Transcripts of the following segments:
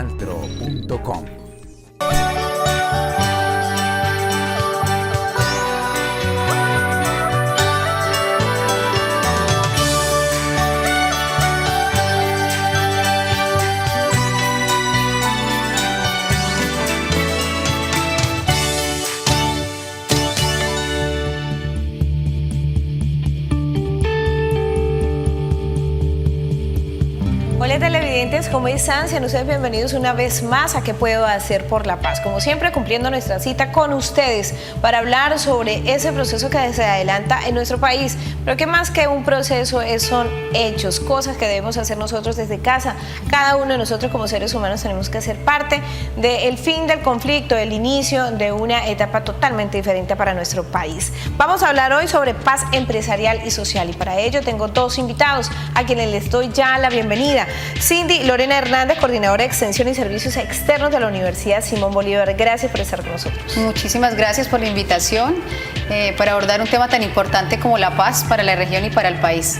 Realtro.com. Hola televidentes, ¿cómo están? Sean ustedes bienvenidos una vez más a ¿Qué puedo hacer por la paz? Como siempre, cumpliendo nuestra cita con ustedes para hablar sobre ese proceso que se adelanta en nuestro país, pero que más que un proceso son hechos, cosas que debemos hacer nosotros desde casa. Cada uno de nosotros como seres humanos tenemos que ser parte del fin del conflicto, del inicio de una etapa totalmente diferente para nuestro país. Vamos a hablar hoy sobre paz empresarial y social y para ello tengo dos invitados a quienes les doy ya la bienvenida. Cindy Lorena Hernández, coordinadora de Extensión y Servicios Externos de la Universidad Simón Bolívar. Gracias por estar con nosotros. Muchísimas gracias por la invitación para abordar un tema tan importante como la paz para la región y para el país.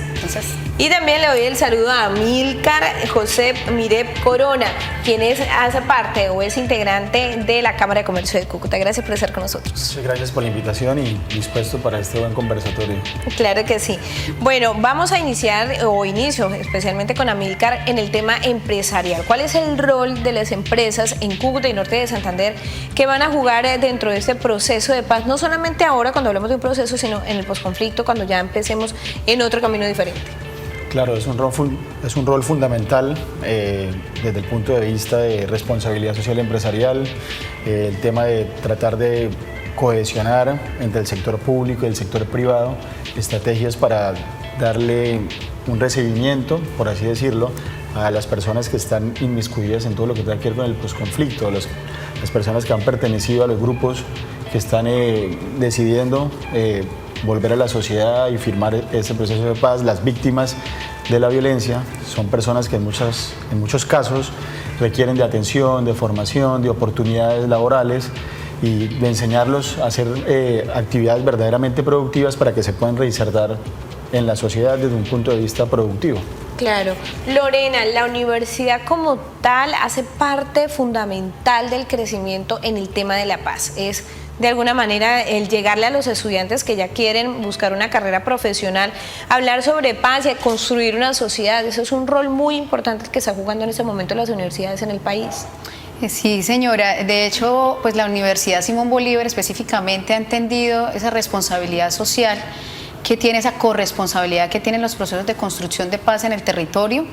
Y también le doy el saludo a Amílcar José Mirep Corona, quien hace parte o es integrante de la Cámara de Comercio de Cúcuta. Gracias por estar con nosotros. Muchas gracias por la invitación y dispuesto para este buen conversatorio. Claro que sí. Bueno, vamos a inicio especialmente con Amílcar en el tema empresarial. ¿Cuál es el rol de las empresas en Cúcuta y Norte de Santander que van a jugar dentro de este proceso de paz? No solamente ahora cuando hablamos de un proceso, sino en el posconflicto, cuando ya empecemos en otro camino diferente. Claro, es un rol fundamental desde el punto de vista de responsabilidad social empresarial, el tema de tratar de cohesionar entre el sector público y el sector privado, estrategias para darle un recibimiento, por así decirlo, a las personas que están inmiscuidas en todo lo que tiene que ver con el posconflicto, las personas que han pertenecido a los grupos que están decidiendo volver a la sociedad y firmar ese proceso de paz. Las víctimas de la violencia son personas que en muchos casos requieren de atención, de formación, de oportunidades laborales y de enseñarlos a hacer actividades verdaderamente productivas para que se puedan reinsertar en la sociedad desde un punto de vista productivo. Claro. Lorena, la universidad como tal hace parte fundamental del crecimiento en el tema de la paz. Es de alguna manera el llegarle a los estudiantes que ya quieren buscar una carrera profesional, hablar sobre paz y construir una sociedad. Eso es un rol muy importante que está jugando en este momento las universidades en el país. Sí, señora. De hecho, pues la Universidad Simón Bolívar específicamente ha entendido esa responsabilidad social que tiene, esa corresponsabilidad que tienen los procesos de construcción de paz en el territorio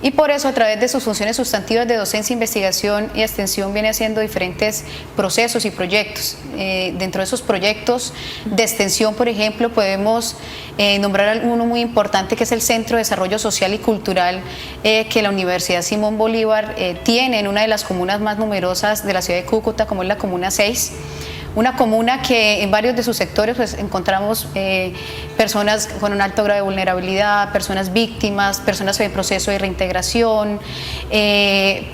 y por eso a través de sus funciones sustantivas de docencia, investigación y extensión viene haciendo diferentes procesos y proyectos. Dentro de esos proyectos de extensión, por ejemplo, podemos nombrar uno muy importante que es el Centro de Desarrollo Social y Cultural que la Universidad Simón Bolívar tiene en una de las comunas más numerosas de la ciudad de Cúcuta, como es la Comuna 6. Una comuna que en varios de sus sectores pues, encontramos personas con un alto grado de vulnerabilidad, personas víctimas, personas en proceso de reintegración,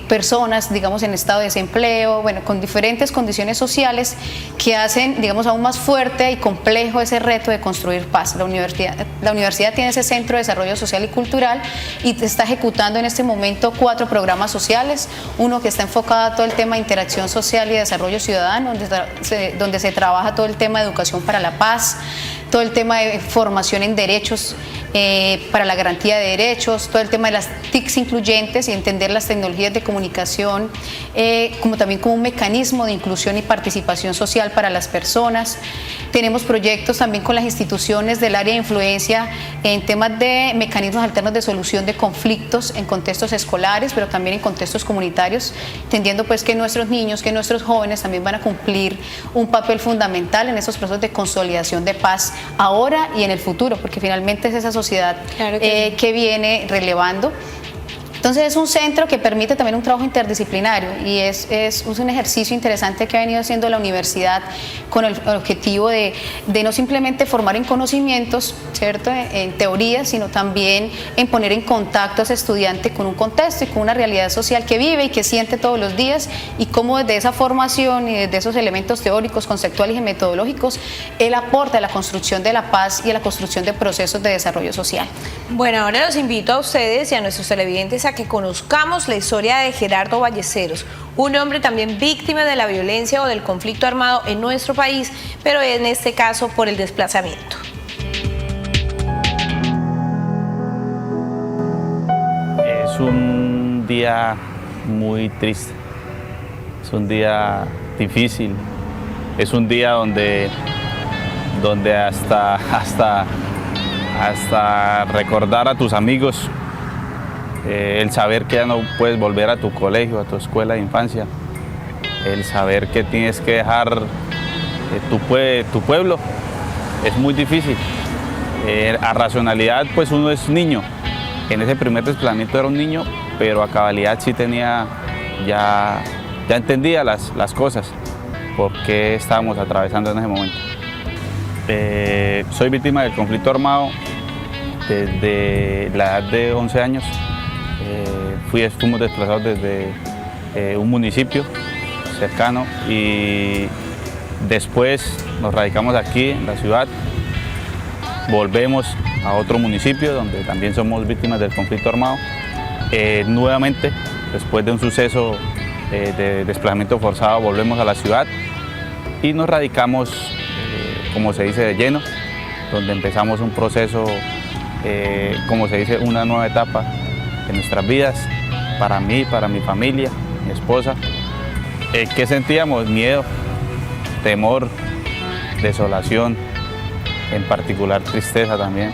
personas, digamos, en estado de desempleo, bueno, con diferentes condiciones sociales que hacen, digamos, aún más fuerte y complejo ese reto de construir paz. La universidad tiene ese Centro de Desarrollo Social y Cultural y está ejecutando en este momento 4 programas sociales, uno que está enfocado a todo el tema de interacción social y desarrollo ciudadano, donde se trabaja todo el tema de educación para la paz, todo el tema de formación en derechos para la garantía de derechos, todo el tema de las TICs incluyentes y entender las tecnologías de comunicación como también como un mecanismo de inclusión y participación social para las personas. Tenemos proyectos también con las instituciones del área de influencia en temas de mecanismos alternos de solución de conflictos en contextos escolares, pero también en contextos comunitarios, entendiendo pues que nuestros niños, que nuestros jóvenes también van a cumplir un papel fundamental en estos procesos de consolidación de paz ahora y en el futuro, porque finalmente es esa sociedad claro que viene relevando. Entonces es un centro que permite también un trabajo interdisciplinario y es un ejercicio interesante que ha venido haciendo la universidad con el objetivo de no simplemente formar en conocimientos, ¿cierto?, en teoría, sino también en poner en contacto a ese estudiante con un contexto y con una realidad social que vive y que siente todos los días y cómo desde esa formación y desde esos elementos teóricos, conceptuales y metodológicos, él aporta a la construcción de la paz y a la construcción de procesos de desarrollo social. Bueno, ahora los invito a ustedes y a nuestros televidentes a a que conozcamos la historia de Gerardo Ballesteros, un hombre también víctima de la violencia o del conflicto armado en nuestro país, pero en este caso por el desplazamiento. Es un día muy triste, es un día difícil, es un día donde hasta recordar a tus amigos, el saber que ya no puedes volver a tu colegio, a tu escuela de infancia, el saber que tienes que dejar tu pueblo, es muy difícil. A racionalidad, pues uno es niño. En ese primer desplazamiento era un niño, pero a cabalidad sí tenía, ya entendía las cosas, por qué estábamos atravesando en ese momento. Soy víctima del conflicto armado desde la edad de 11 años. Fuimos desplazados desde un municipio cercano y después nos radicamos aquí en la ciudad. Volvemos a otro municipio donde también somos víctimas del conflicto armado. Nuevamente, después de un suceso de desplazamiento forzado, volvemos a la ciudad y nos radicamos, como se dice, de lleno, donde empezamos un proceso, como se dice, una nueva etapa de nuestras vidas, para mí, para mi familia, mi esposa. ¿Qué sentíamos? Miedo, temor, desolación, en particular tristeza también.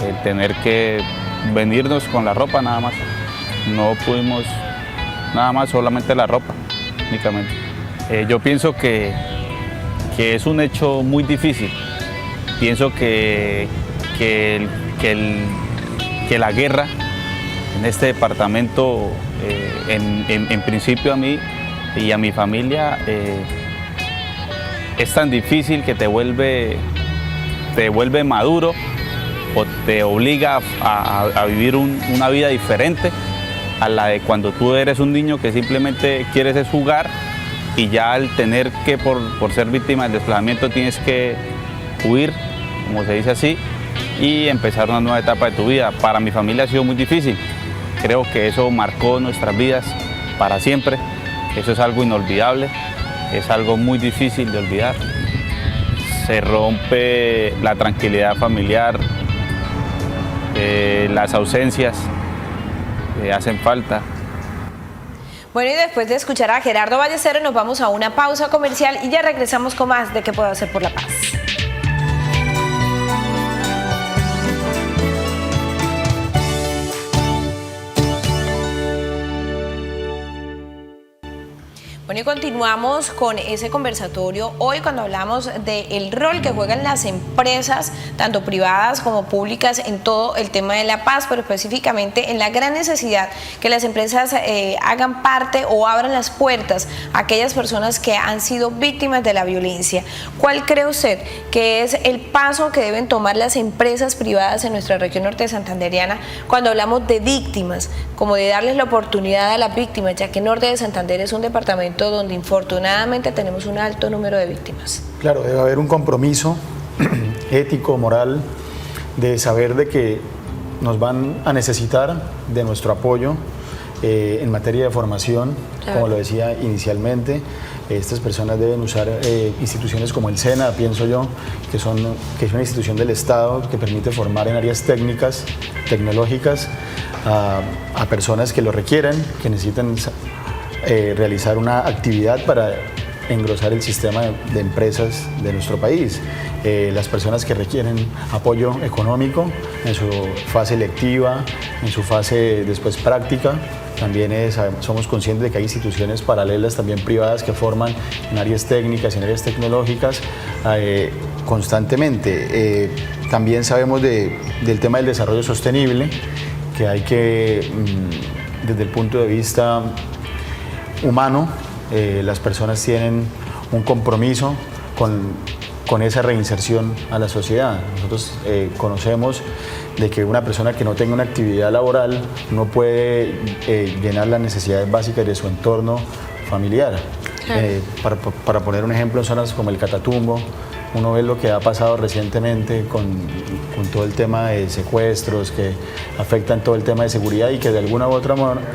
El tener que venirnos con la ropa nada más. No pudimos nada más, solamente la ropa, únicamente. Yo pienso que es un hecho muy difícil. Pienso que la guerra en este departamento, en principio a mí y a mi familia, es tan difícil que te vuelve maduro o te obliga a vivir una vida diferente a la de cuando tú eres un niño que simplemente quieres es jugar y ya al tener que, por ser víctima del desplazamiento, tienes que huir, como se dice así, y empezar una nueva etapa de tu vida. Para mi familia ha sido muy difícil. Creo que eso marcó nuestras vidas para siempre. Eso es algo inolvidable, es algo muy difícil de olvidar. Se rompe la tranquilidad familiar, las ausencias hacen falta. Bueno, y después de escuchar a Gerardo Ballesteros nos vamos a una pausa comercial y ya regresamos con más de ¿Qué puedo hacer por la paz? Bueno, y continuamos con ese conversatorio hoy cuando hablamos del rol que juegan las empresas, tanto privadas como públicas, en todo el tema de la paz, pero específicamente en la gran necesidad que las empresas hagan parte o abran las puertas a aquellas personas que han sido víctimas de la violencia. ¿Cuál cree usted que es el paso que deben tomar las empresas privadas en nuestra región norte santandereana cuando hablamos de víctimas, como de darles la oportunidad a las víctimas, ya que Norte de Santander es un departamento donde infortunadamente tenemos un alto número de víctimas? Claro, debe haber un compromiso ético, moral, de saber de que nos van a necesitar de nuestro apoyo en materia de formación, claro. Como lo decía inicialmente. Estas personas deben usar instituciones como el SENA, pienso yo, que es una institución del Estado que permite formar en áreas técnicas, tecnológicas, a personas que lo requieran, que necesiten realizar una actividad para engrosar el sistema de empresas de nuestro país. Las personas que requieren apoyo económico en su fase lectiva, en su fase después práctica. También somos conscientes de que hay instituciones paralelas también privadas que forman en áreas técnicas y en áreas tecnológicas constantemente. También sabemos del tema del desarrollo sostenible, que hay que, desde el punto de vista humano, las personas tienen un compromiso con esa reinserción a la sociedad. Nosotros conocemos de que una persona que no tenga una actividad laboral no puede llenar las necesidades básicas de su entorno familiar. Claro. Para poner un ejemplo, en zonas como el Catatumbo, uno ve lo que ha pasado recientemente con todo el tema de secuestros que afectan todo el tema de seguridad y que de alguna u otra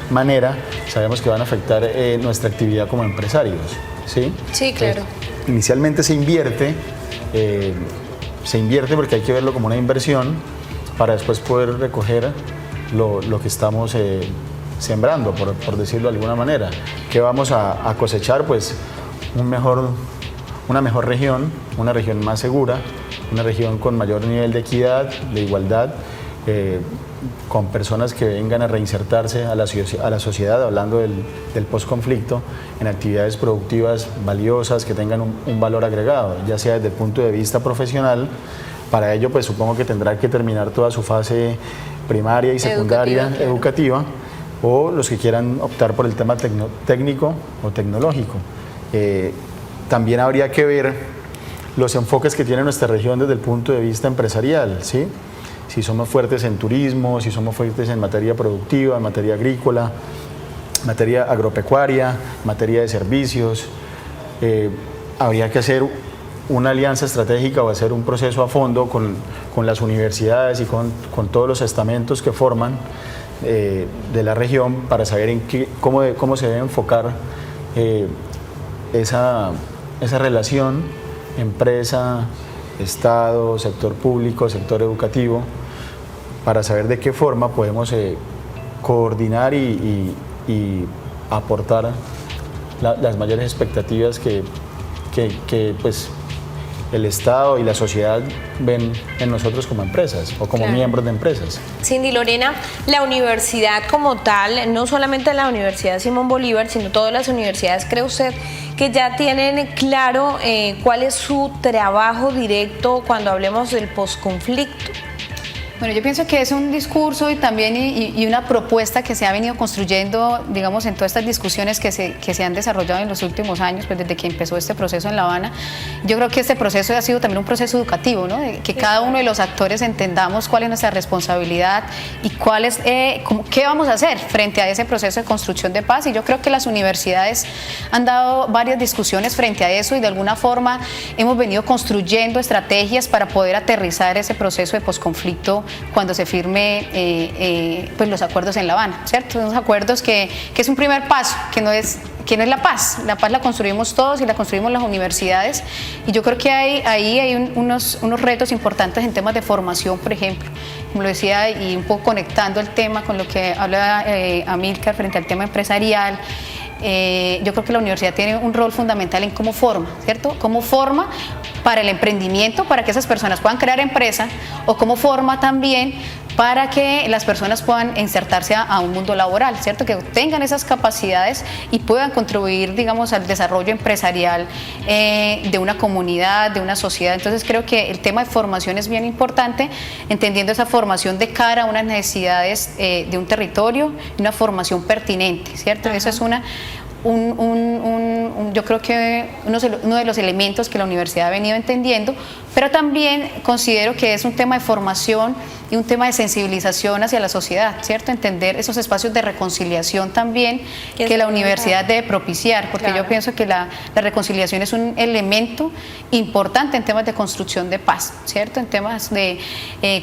manera sabemos que van a afectar nuestra actividad como empresarios, ¿sí? Sí, claro. Entonces, inicialmente se invierte porque hay que verlo como una inversión para después poder recoger lo que estamos sembrando, por decirlo de alguna manera. ¿Qué vamos a cosechar? Pues una mejor región, una región más segura, una región con mayor nivel de equidad, de igualdad, con personas que vengan a reinsertarse a la sociedad, hablando del posconflicto, en actividades productivas valiosas que tengan un valor agregado, ya sea desde el punto de vista profesional. Para ello, pues supongo que tendrá que terminar toda su fase primaria y secundaria educativa, o los que quieran optar por el tema técnico o tecnológico. También habría que ver los enfoques que tiene nuestra región desde el punto de vista empresarial, ¿sí? Si somos fuertes en turismo, si somos fuertes en materia productiva, en materia agrícola, materia agropecuaria, materia de servicios. Habría que hacer una alianza estratégica o hacer un proceso a fondo con las universidades y con todos los estamentos que forman de la región para saber cómo se debe enfocar esa relación empresa, Estado, sector público, sector educativo, para saber de qué forma podemos coordinar y aportar las mayores expectativas que pues, el Estado y la sociedad ven en nosotros como empresas o como miembros de empresas. Cindy Lorena, la universidad como tal, no solamente la Universidad Simón Bolívar, sino todas las universidades, ¿cree usted que ya tienen claro cuál es su trabajo directo cuando hablemos del posconflicto? Bueno, yo pienso que es un discurso y también y una propuesta que se ha venido construyendo, digamos, en todas estas discusiones que se han desarrollado en los últimos años, pues desde que empezó este proceso en La Habana. Yo creo que este proceso ha sido también un proceso educativo, ¿no? De que cada uno de los actores entendamos cuál es nuestra responsabilidad y qué vamos a hacer frente a ese proceso de construcción de paz. Y yo creo que las universidades han dado varias discusiones frente a eso y de alguna forma hemos venido construyendo estrategias para poder aterrizar ese proceso de posconflicto cuando se firme pues los acuerdos en La Habana, ¿cierto? Unos acuerdos que es un primer paso, que no es la paz la construimos todos y la construimos las universidades, y yo creo que ahí hay unos retos importantes en temas de formación, por ejemplo, como lo decía, y un poco conectando el tema con lo que habla Amílcar frente al tema empresarial. Yo creo que la universidad tiene un rol fundamental en cómo forma, ¿cierto? Cómo forma para el emprendimiento, para que esas personas puedan crear empresa, o cómo forma también para que las personas puedan insertarse a un mundo laboral, ¿cierto? Que tengan esas capacidades y puedan contribuir, digamos, al desarrollo empresarial de una comunidad, de una sociedad. Entonces creo que el tema de formación es bien importante, entendiendo esa formación de cara a unas necesidades de un territorio, una formación pertinente, ¿cierto? Eso es yo creo que uno de los elementos que la universidad ha venido entendiendo, pero también considero que es un tema de formación y un tema de sensibilización hacia la sociedad, ¿cierto? Entender esos espacios de reconciliación también que la universidad debe propiciar, porque yo pienso que la reconciliación es un elemento importante en temas de construcción de paz, ¿cierto? En temas de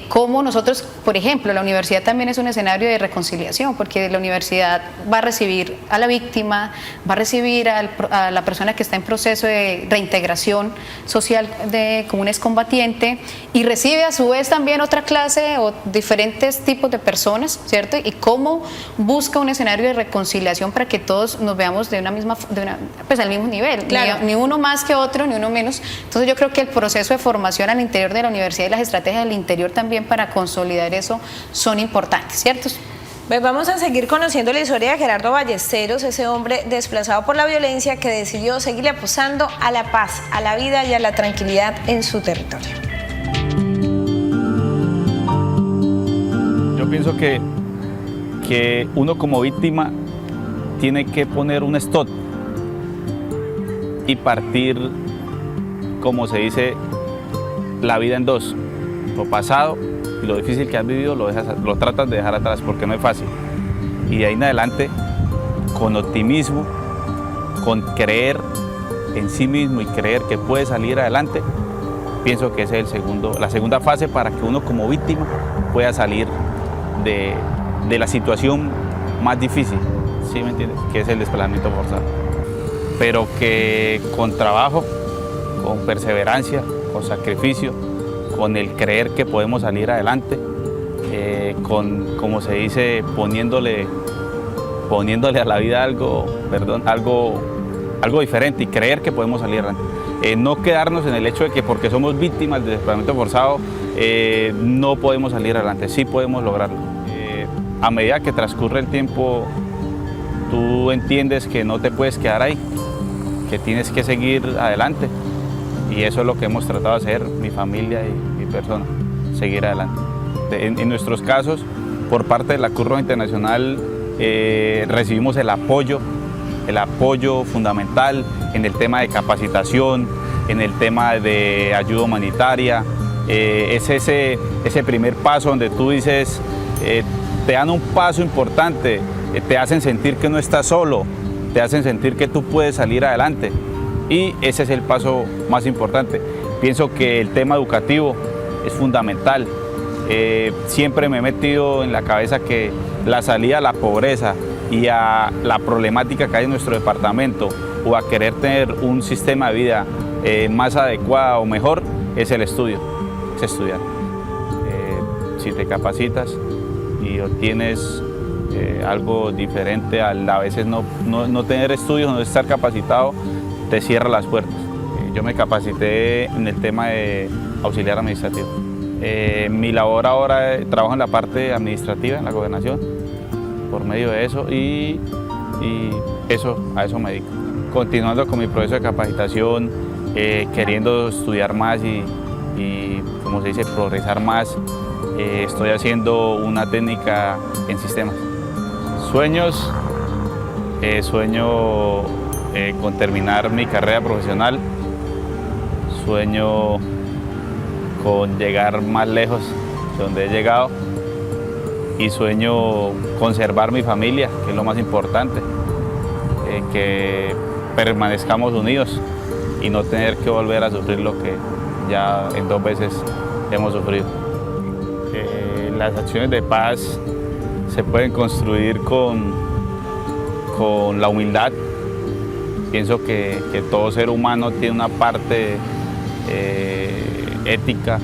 cómo nosotros, por ejemplo, la universidad también es un escenario de reconciliación, porque la universidad va a recibir a la víctima, va a recibir a la persona que está en proceso de reintegración social como un excombatiente, y recibe a su vez también otra clase o diferentes tipos de personas, ¿cierto? Y cómo busca un escenario de reconciliación para que todos nos veamos pues al mismo nivel, ni uno más que otro, ni uno menos. Entonces yo creo que el proceso de formación al interior de la universidad y las estrategias del interior también para consolidar eso son importantes, ¿cierto? Pues vamos a seguir conociendo la historia de Gerardo Ballesteros, ese hombre desplazado por la violencia que decidió seguirle apostando a la paz, a la vida y a la tranquilidad en su territorio. Yo pienso que uno como víctima tiene que poner un stop y partir, como se dice, la vida en dos: lo pasado y lo difícil que has vivido lo tratas de dejar atrás, porque no es fácil. Y de ahí en adelante, con optimismo, con creer en sí mismo y creer que puede salir adelante, pienso que esa es la segunda fase para que uno como víctima pueda salir de la situación más difícil, ¿sí me entiendes? Que es el desplazamiento forzado. Pero que con trabajo, con perseverancia, con sacrificio, con el creer que podemos salir adelante, como se dice, poniéndole a la vida algo diferente y creer que podemos salir adelante. No quedarnos en el hecho de que porque somos víctimas de desplazamiento forzado no podemos salir adelante, sí podemos lograrlo. A medida que transcurre el tiempo, tú entiendes que no te puedes quedar ahí, que tienes que seguir adelante, y eso es lo que hemos tratado de hacer, mi familia y mi persona, seguir adelante. En nuestros casos, por parte de la Cruz Roja Internacional, recibimos el apoyo fundamental en el tema de capacitación, en el tema de ayuda humanitaria. Es ese primer paso donde tú dices, te dan un paso importante, te hacen sentir que no estás solo, te hacen sentir que tú puedes salir adelante, y ese es el paso más importante. Pienso que el tema educativo es fundamental. Siempre me he metido en la cabeza que la salida a la pobreza y a la problemática que hay en nuestro departamento, o a querer tener un sistema de vida más adecuado o mejor, es el estudio, es estudiar. Si te capacitas y obtienes algo diferente a veces no tener estudios, no estar capacitado, te cierra las puertas. Yo me capacité en el tema de auxiliar administrativo. Mi labor ahora, trabajo en la parte administrativa, en la gobernación, por medio de eso, y a eso me dedico. Continuando con mi proceso de capacitación, queriendo estudiar más y, como se dice, progresar más, estoy haciendo una técnica en sistemas. Sueños, sueño con terminar mi carrera profesional, sueño con llegar más lejos de donde he llegado, y sueño conservar mi familia, que es lo más importante, que permanezcamos unidos y no tener que volver a sufrir lo que ya en 2 veces hemos sufrido. Las acciones de paz se pueden construir con la humildad. Pienso que todo ser humano tiene una parte ética,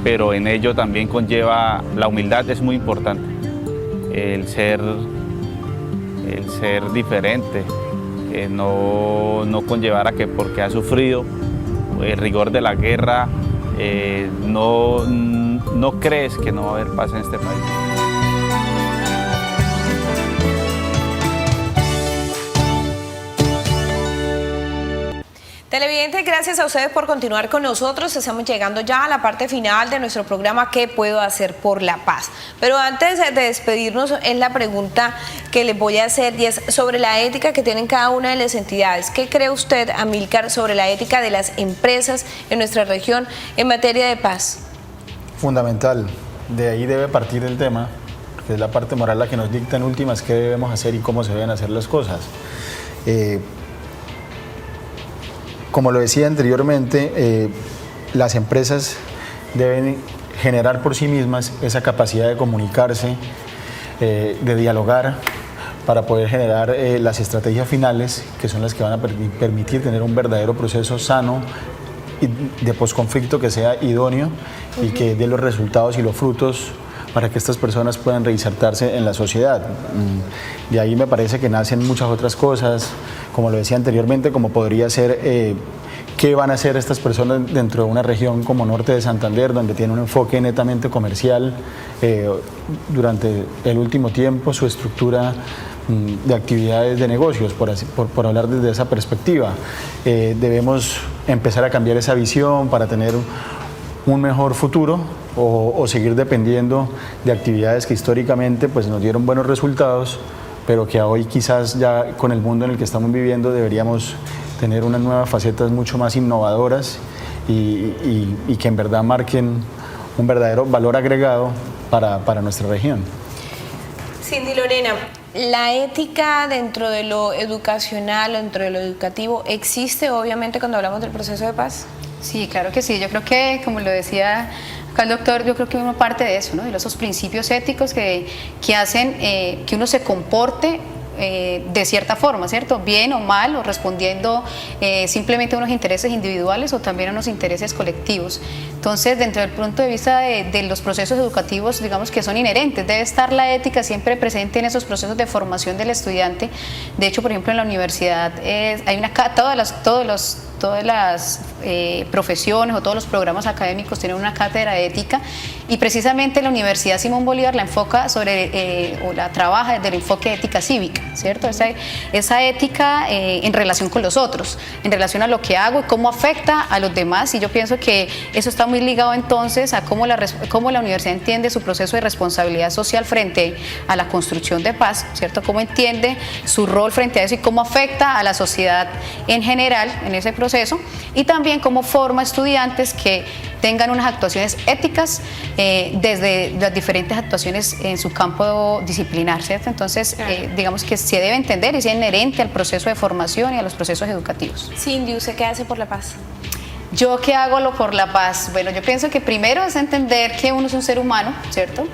pero en ello también conlleva la humildad, es muy importante. El ser diferente, no conllevar a que porque ha sufrido el rigor de la guerra, no crees que no va a haber paz en este país. Televidentes, gracias a ustedes por continuar con nosotros. Estamos llegando ya a la parte final de nuestro programa ¿Qué puedo hacer por la paz? Pero antes de despedirnos, es la pregunta que les voy a hacer, y es sobre la ética que tienen cada una de las entidades. ¿Qué cree usted, Amílcar, sobre la ética de las empresas en nuestra región en materia de paz? Fundamental. De ahí debe partir el tema, que es la parte moral la que nos dicta en últimas qué debemos hacer y cómo se deben hacer las cosas. Como lo decía anteriormente, las empresas deben generar por sí mismas esa capacidad de comunicarse, de dialogar, para poder generar las estrategias finales, que son las que van a permitir tener un verdadero proceso sano y de posconflicto que sea idóneo y que dé los resultados y los frutos para que estas personas puedan reinsertarse en la sociedad. De ahí me parece que nacen muchas otras cosas, como lo decía anteriormente, como podría ser qué van a hacer estas personas dentro de una región como Norte de Santander, donde tiene un enfoque netamente comercial. Durante el último tiempo, su estructura de actividades de negocios, por hablar desde esa perspectiva. Debemos empezar a cambiar esa visión para tener un mejor futuro, o seguir dependiendo de actividades que históricamente pues, nos dieron buenos resultados, pero que hoy quizás ya con el mundo en el que estamos viviendo deberíamos tener unas nuevas facetas mucho más innovadoras y que en verdad marquen un verdadero valor agregado para nuestra región. Cindy Lorena, ¿la ética dentro de lo educacional, dentro de lo educativo, existe obviamente cuando hablamos del proceso de paz? Sí, claro que sí. Yo creo que, como lo decía acá el doctor, yo creo que uno parte de eso, ¿no? De esos principios éticos que hacen que uno se comporte de cierta forma, ¿cierto? Bien o mal, o respondiendo simplemente a unos intereses individuales o también a unos intereses colectivos. Entonces, dentro del punto de vista de los procesos educativos, digamos que son inherentes, debe estar la ética siempre presente en esos procesos de formación del estudiante. De hecho, por ejemplo, en la universidad hay todas las profesiones o todos los programas académicos tienen una cátedra de ética, y precisamente la Universidad Simón Bolívar la enfoca o la trabaja desde el enfoque de ética cívica, ¿cierto? Esa ética en relación con los otros, en relación a lo que hago y cómo afecta a los demás, y yo pienso que eso está muy ligado entonces a cómo la universidad entiende su proceso de responsabilidad social frente a la construcción de paz, ¿cierto? Cómo entiende su rol frente a eso y cómo afecta a la sociedad en general en ese proceso, y también cómo forma estudiantes que tengan unas actuaciones éticas desde las diferentes actuaciones en su campo disciplinar, ¿cierto? Entonces, digamos que se debe entender y es inherente al proceso de formación y a los procesos educativos. Cindy, ¿usted qué hace por la paz? ¿Yo qué hago por la paz? Bueno, yo pienso que primero es entender que uno es un ser humano, ¿cierto?,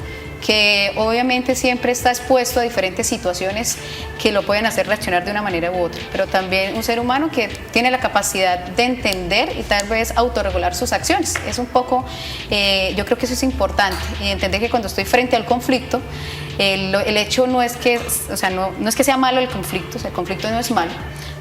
que obviamente siempre está expuesto a diferentes situaciones que lo pueden hacer reaccionar de una manera u otra, pero también un ser humano que tiene la capacidad de entender y tal vez autorregular sus acciones. Es un poco, yo creo que eso es importante, y entender que cuando estoy frente al conflicto, el hecho no es que, no es que sea malo el conflicto, o sea, el conflicto no es malo,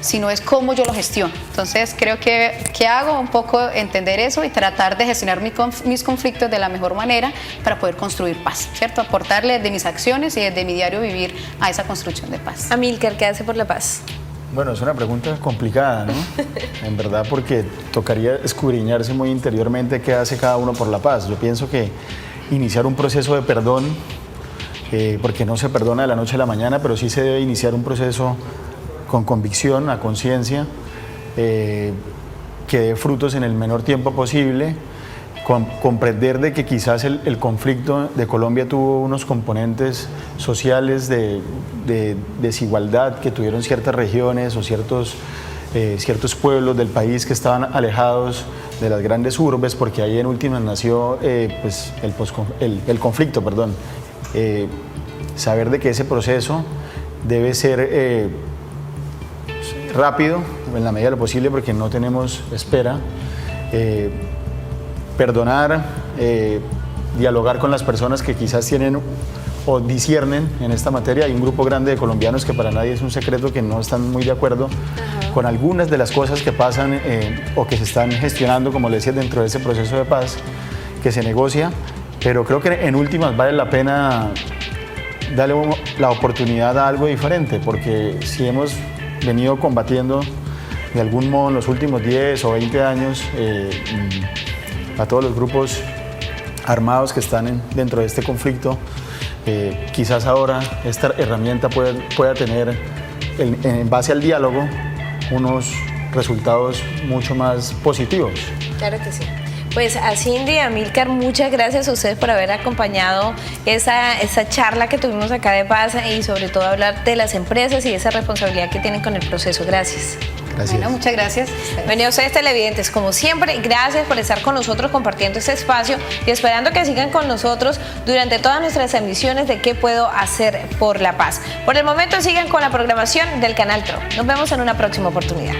sino es cómo yo lo gestiono. Entonces creo que hago un poco entender eso y tratar de gestionar mis conflictos de la mejor manera para poder construir paz, ¿cierto? Aportarle desde mis acciones y desde mi diario vivir a esa construcción de paz. Amílcar, ¿qué hace por la paz? Bueno, es una pregunta complicada, ¿no? En verdad, porque tocaría escudriñarse muy interiormente qué hace cada uno por la paz. Yo pienso que iniciar un proceso de perdón, porque no se perdona de la noche a la mañana, pero sí se debe iniciar un proceso con convicción, a conciencia, que dé frutos en el menor tiempo posible, comprender de que quizás el conflicto de Colombia tuvo unos componentes sociales de desigualdad que tuvieron ciertas regiones o ciertos pueblos del país que estaban alejados de las grandes urbes, porque ahí en últimas nació el conflicto, perdón. Saber de que ese proceso debe ser rápido, en la medida de lo posible, porque no tenemos espera, perdonar, dialogar con las personas que quizás tienen o disciernen en esta materia. Hay un grupo grande de colombianos que para nadie es un secreto que no están muy de acuerdo con algunas de las cosas que pasan o que se están gestionando, como le decía, dentro de ese proceso de paz que se negocia, pero creo que en últimas vale la pena darle la oportunidad a algo diferente, porque si hemos venido combatiendo de algún modo en los últimos 10 o 20 años a todos los grupos armados que están dentro de este conflicto, quizás ahora esta herramienta pueda tener, en base al diálogo, unos resultados mucho más positivos. Claro que sí. Pues a Cindy y a Amílcar, muchas gracias a ustedes por haber acompañado esa charla que tuvimos acá de paz, y sobre todo hablar de las empresas y esa responsabilidad que tienen con el proceso. Gracias. Gracias. Bueno, muchas gracias. Bueno, a ustedes televidentes, como siempre, gracias por estar con nosotros compartiendo este espacio y esperando que sigan con nosotros durante todas nuestras emisiones de ¿Qué puedo hacer por la paz? Por el momento sigan con la programación del canal TRO. Nos vemos en una próxima oportunidad.